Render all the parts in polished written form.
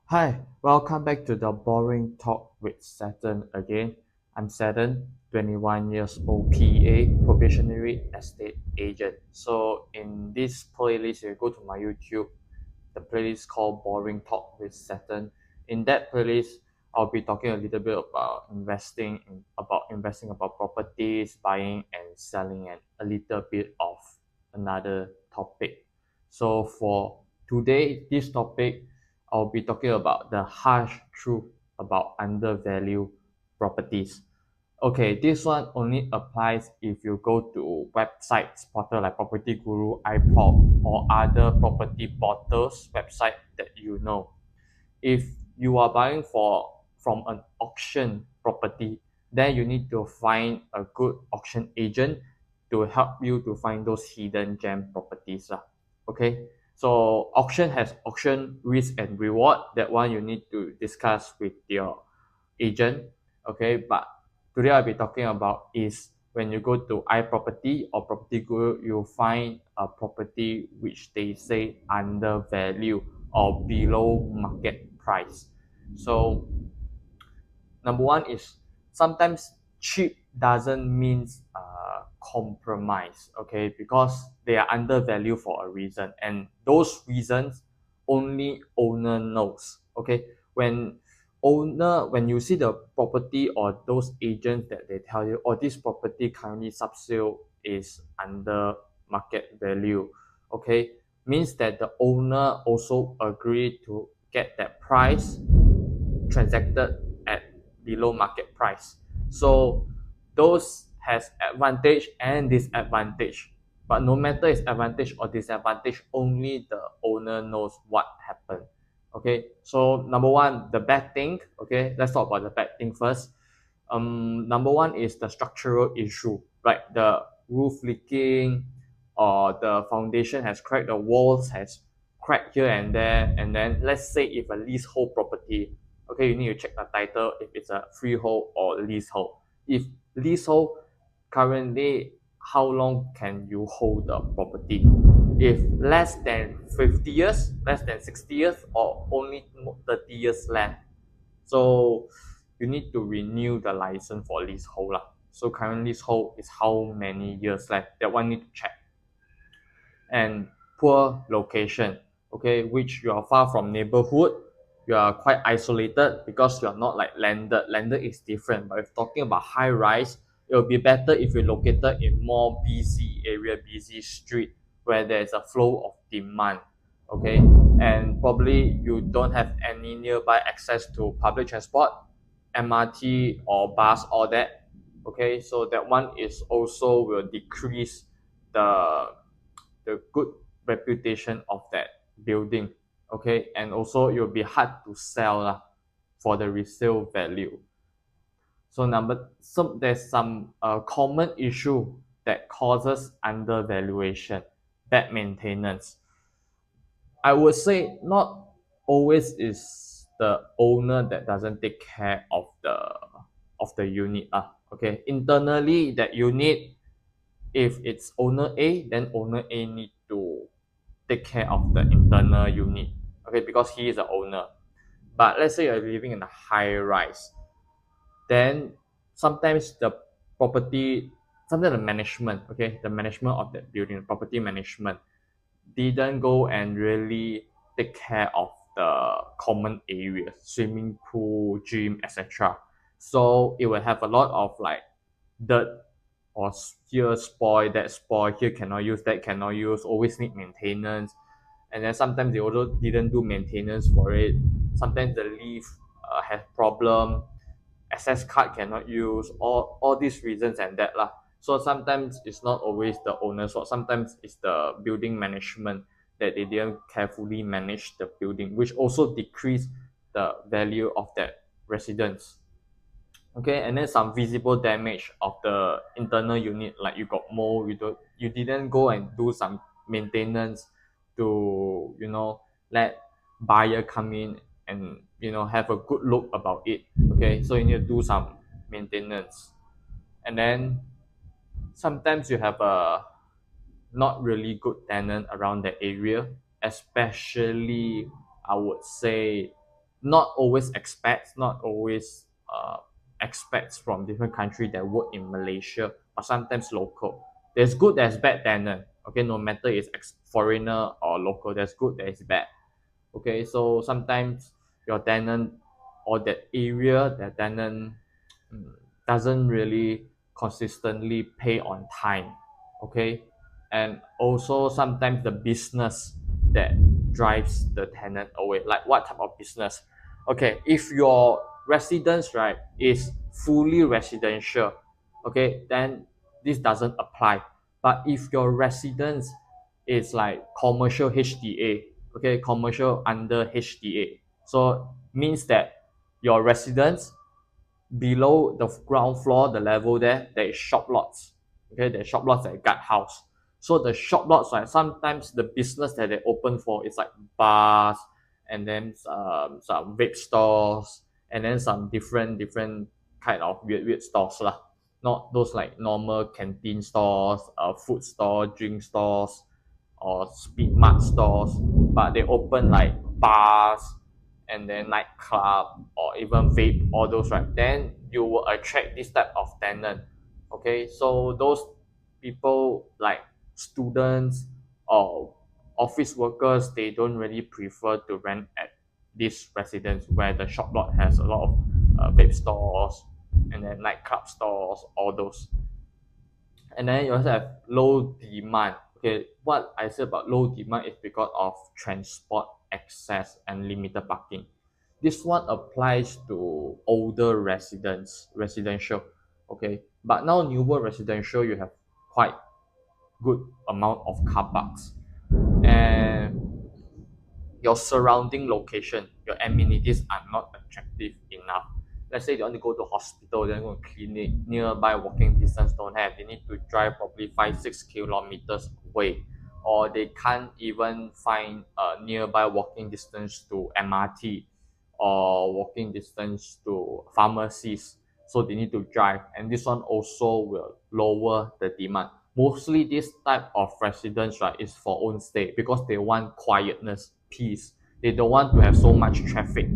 Hi, welcome back to the Boring Talk with Saturn again. I'm Saturn, 21 years old PA, probationary estate agent. So in this playlist, you go to my YouTube, the playlist called Boring Talk with Saturn. In that playlist, I'll be talking a little bit about investing about properties, buying and selling, and a little bit of another topic. So for today, this topic I'll be talking about the harsh truth about undervalued properties. Okay, this one only applies if you go to websites portal like Property Guru, iPod, or other property portals website that you know. If you are buying from an auction property, then you need to find a good auction agent to help you to find those hidden gem properties lah. Okay, so auction has auction risk and reward. That one you need to discuss with your agent. Okay, but today I'll be talking about is when you go to iProperty or Property Guru, you find a property which they say undervalued or below market price. So number one is sometimes cheap doesn't mean compromise, okay, because they are undervalued for a reason, and those reasons only owner knows. Okay, when you see the property or those agents that they tell you, oh, this property currently sub sale is under market value, okay, means that the owner also agree to get that price transacted at below market price. So those has advantage and disadvantage. But no matter it's advantage or disadvantage, only the owner knows what happened. Okay, so number one, the bad thing. Okay, let's talk about the bad thing first. Number one is the structural issue, right? The roof leaking, or the foundation has cracked, the walls has cracked here and there, and then let's say if a leasehold property, okay, you need to check the title if it's a freehold or leasehold. If leasehold, currently, how long can you hold the property? If less than 50 years, less than 60 years, or only 30 years left, so you need to renew the license for leasehold lah. So current leasehold is how many years left? That one need to check. And poor location, okay, which you are far from neighborhood, you are quite isolated because you are not like landed is different. But if talking about high rise, it will be better if you're located in more busy area, busy street, where there is a flow of demand, okay, and probably you don't have any nearby access to public transport, MRT or bus, all that. Okay, so that one is also will decrease the good reputation of that building. Okay, and also it will be hard to sell lah, for the resale value. So there's some common issue that causes undervaluation, bad maintenance. I would say not always is the owner that doesn't take care of the unit. Okay, internally that unit, if it's owner A, then owner A need to take care of the internal unit. Okay, because he is the owner. But let's say you're living in a high rise, then sometimes the property, sometimes the management, okay, the management of that building, property management, didn't go and really take care of the common areas, swimming pool, gym, etc. So it will have a lot of like dirt, or here spoil, that spoil, here cannot use, that cannot use, always need maintenance. And then sometimes they also didn't do maintenance for it. Sometimes the lift has problem, access card cannot use, all these reasons and that lah. So sometimes it's not always the owner's fault. Sometimes it's the building management that they didn't carefully manage the building, which also decrease the value of that residence. Okay, and then some visible damage of the internal unit, like you got mold, you didn't go and do some maintenance to let buyer come in and have a good look about it. Okay, so you need to do some maintenance. And then sometimes you have a not really good tenant around the area, especially I would say not always expats, not always expats from different country that work in Malaysia, but sometimes local. There's good, there's bad tenant. Okay, no matter it's foreigner or local, there's good, there's bad. Okay, so sometimes your tenant or that area, that tenant mm, doesn't really consistently pay on time. Okay, and also sometimes the business that drives the tenant away, like what type of business. Okay, if your residence, right, is fully residential, okay, then this doesn't apply. But if your residence is like commercial HDA, okay, commercial under HDA, so means that your residence below the ground floor, the level there is shop lots. Okay, there's shop lots at guard house. So the shop lots, right, sometimes the business that they open for is like bars, and then some vape stores, and then some different kind of weird stores lah. Not those like normal canteen stores, food store, drink stores, or speed mart stores, but they open like bars and then nightclub or even vape, all those, right? Then you will attract this type of tenant. Okay, so those people like students or office workers, they don't really prefer to rent at this residence where the shop lot has a lot of vape stores and then nightclub stores, all those. And then you also have low demand. Okay, what I said about low demand is because of transport access and limited parking. This one applies to older residential. Okay, but now newer residential, you have quite good amount of car parks, and your surrounding location, your amenities are not attractive enough. Let's say they want to go to hospital, then go to clinic, nearby walking distance don't have. They need to drive probably 5-6 kilometers away, or they can't even find a nearby walking distance to MRT or walking distance to pharmacies. So they need to drive, and this one also will lower the demand. Mostly this type of residence, right, is for own stay because they want quietness, peace. They don't want to have so much traffic.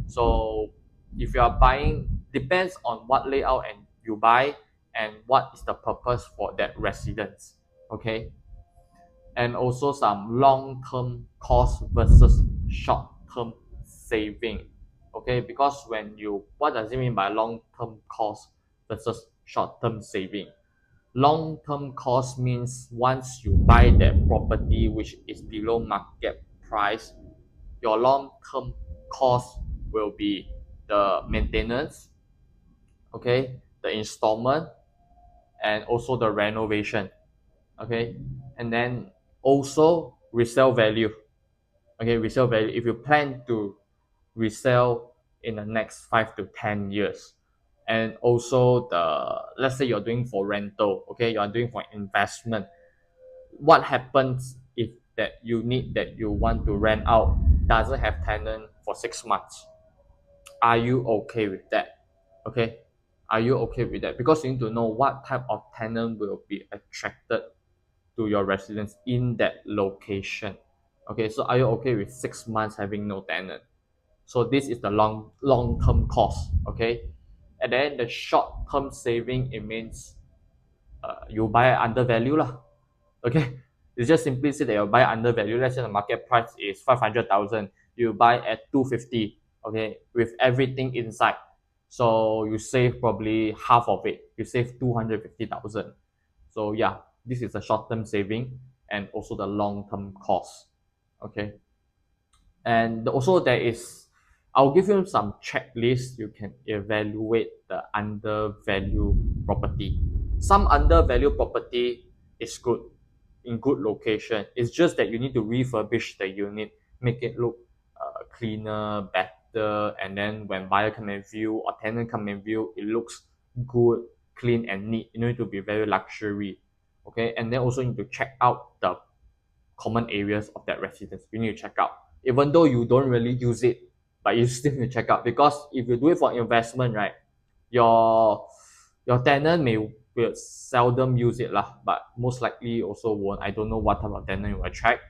So if you are buying, depends on what layout and you buy and what is the purpose for that residence. Okay, and also some long-term cost versus short-term saving. Okay, because when you, what does it mean by long-term cost versus short-term saving? Long-term cost means once you buy that property which is below market price, your long-term cost will be the maintenance, okay, the installment, and also the renovation, okay, and then also resale value. Okay, resale value, if you plan to resell in the next 5 to 10 years. And also the, let's say you're doing for rental, okay, you're doing for investment, what happens if that unit that you want to rent out doesn't have tenant for 6 months? Are you okay with that? Okay, are you okay with that? Because you need to know what type of tenant will be attracted to your residence in that location. Okay, so are you okay with 6 months having no tenant? So this is the long term cost. Okay, and then the short term saving, it means you buy under value lah. Okay, it's just simply say that you buy under value. Let's say the market price is 500,000, you buy at 250. Okay, with everything inside, so you save probably half of it. You save 250,000. So yeah, this is a short term saving and also the long term cost. Okay, and also there is, I'll give you some checklists you can evaluate the undervalued property. Some undervalued property is good, in good location. It's just that you need to refurbish the unit, make it look cleaner, better, and then when buyer come and view or tenant come and view, it looks good, clean and neat. You need to be very luxury. Okay, and then also need to check out the common areas of that residence. You need to check out, even though you don't really use it, but you still need to check out, because if you do it for investment, right, your tenant will seldom use it lah, but most likely also won't. I don't know what type of tenant you attract,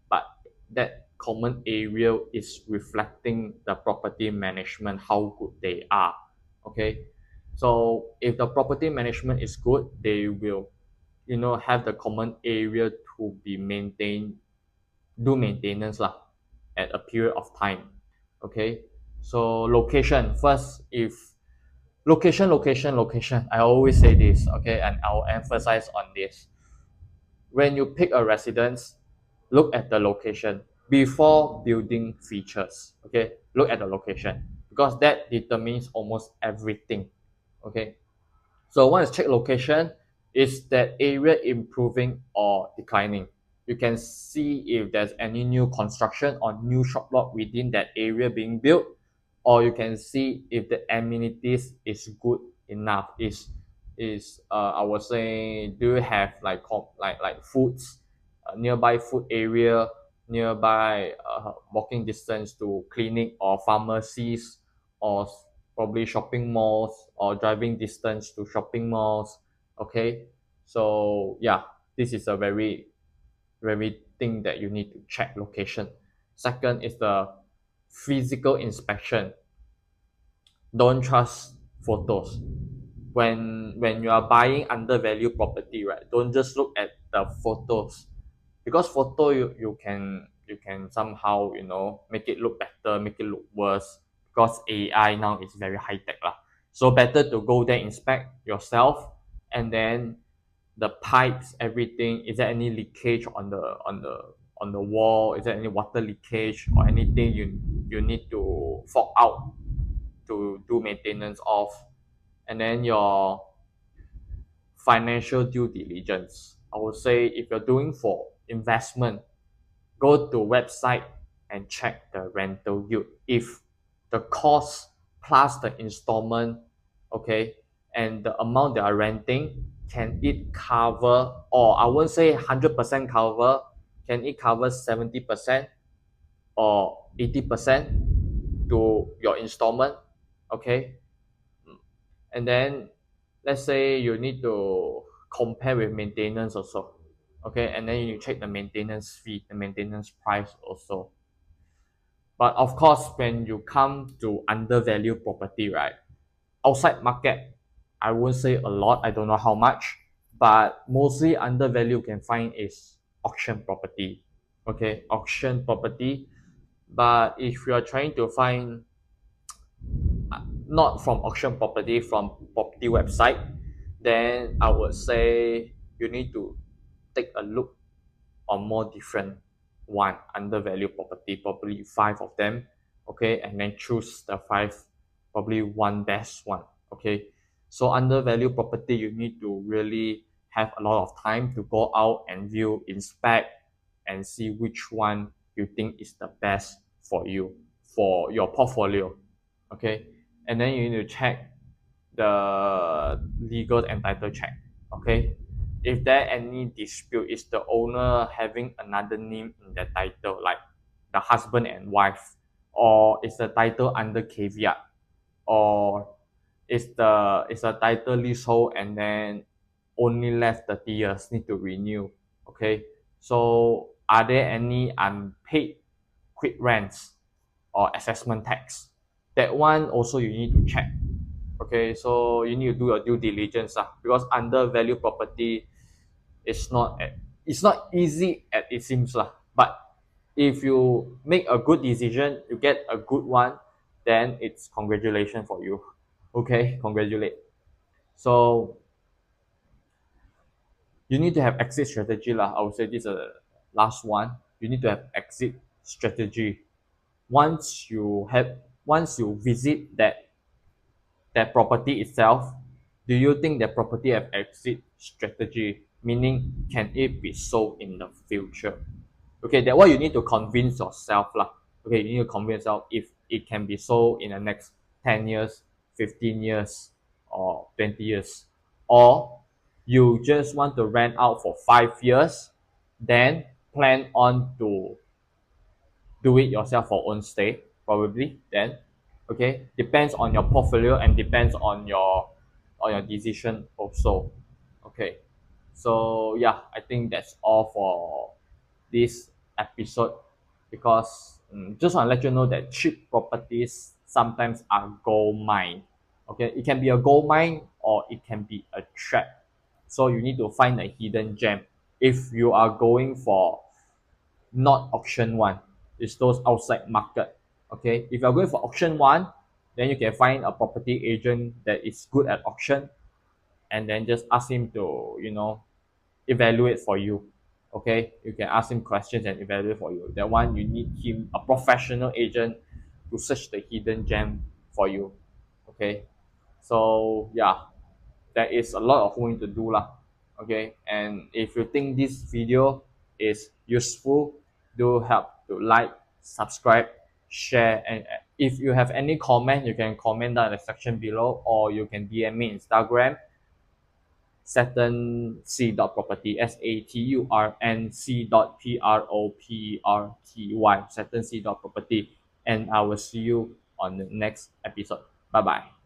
but that common area is reflecting the property management, how good they are. Okay, so if the property management is good, they will, have the common area to be maintained, do maintenance lah, at a period of time. Okay, so location first. If location, I always say this, okay, and I'll emphasize on this. When you pick a residence, look at the location before building features. Okay, look at the location because that determines almost everything. Okay, so once check location, is that area improving or declining? You can see if there's any new construction or new shop lot within that area being built, or you can see if the amenities is good enough. I would say, do you have like foods, nearby food area, nearby walking distance to clinic or pharmacies, or probably shopping malls, or driving distance to shopping malls. Okay, so yeah, this is a very thing that you need to check location. Second is the physical inspection. Don't trust photos. When you are buying undervalued property, right, don't just look at the photos, because photo, you can somehow, make it look better, make it look worse, because AI now is very high tech lah. So better to go there, inspect yourself, and then the pipes, everything, is there any leakage on the wall, is there any water leakage or anything you need to fork out to do maintenance of. And then your financial due diligence. I would say, if you're doing for investment, go to website and check the rental yield. If the cost plus the installment, okay, and the amount they are renting, can it cover, or I won't say 100% cover, can it cover 70% or 80% to your installment? Okay, and then let's say you need to compare with maintenance also. Okay, and then you check the maintenance fee, the maintenance price also. But of course, when you come to undervalued property, right, outside market, I won't say a lot, I don't know how much, but mostly undervalued you can find is auction property. Okay, auction property. But if you are trying to find, not from auction property, from property website, then I would say you need to take a look on more different one undervalued property, probably five of them. Okay, and then choose the five, probably one best one. Okay, so undervalued property, you need to really have a lot of time to go out and view, inspect, and see which one you think is the best for you, for your portfolio. Okay, and then you need to check the legal and title check. Okay, if there any dispute, is the owner having another name in the title, like the husband and wife, or is the title under caveat, or is the title leasehold and then only left 30 years, need to renew. Okay, so are there any unpaid quit rents or assessment tax? That one also you need to check. Okay, so you need to do your due diligence because undervalued property is not easy as it seems but if you make a good decision, you get a good one, then it's congratulations for you. Okay, congratulate. So you need to have exit strategy lah. I would say this is the last one. You need to have exit strategy. Once you visit that property itself, do you think that property have exit strategy? Meaning, can it be sold in the future? Okay, that what you need to convince yourself lah. Okay, you need to convince yourself if it can be sold in the next 10 years, 15 years, or 20 years. Or you just want to rent out for 5 years, then plan on to do it yourself for own stay, probably then. Okay, depends on your portfolio and depends on your decision also. Okay, so yeah, I think that's all for this episode. because just want to let you know that cheap properties sometimes are gold mine. Okay, it can be a gold mine or it can be a trap. So you need to find a hidden gem. If you are going for not auction one, it's those outside market. Okay, if you're going for auction one, then you can find a property agent that is good at auction, and then just ask him to evaluate for you. Okay, you can ask him questions and evaluate for you. That one you need him, a professional agent, to search the hidden gem for you. Okay, so yeah, there is a lot of going to do lah. Okay, and if you think this video is useful, do help to like, subscribe, share, and if you have any comment, you can comment down in the section below, or you can DM me Instagram Saturn C dot property, SATURNC dot PROPERTY, Saturn C dot property, and I will see you on the next episode. Bye bye.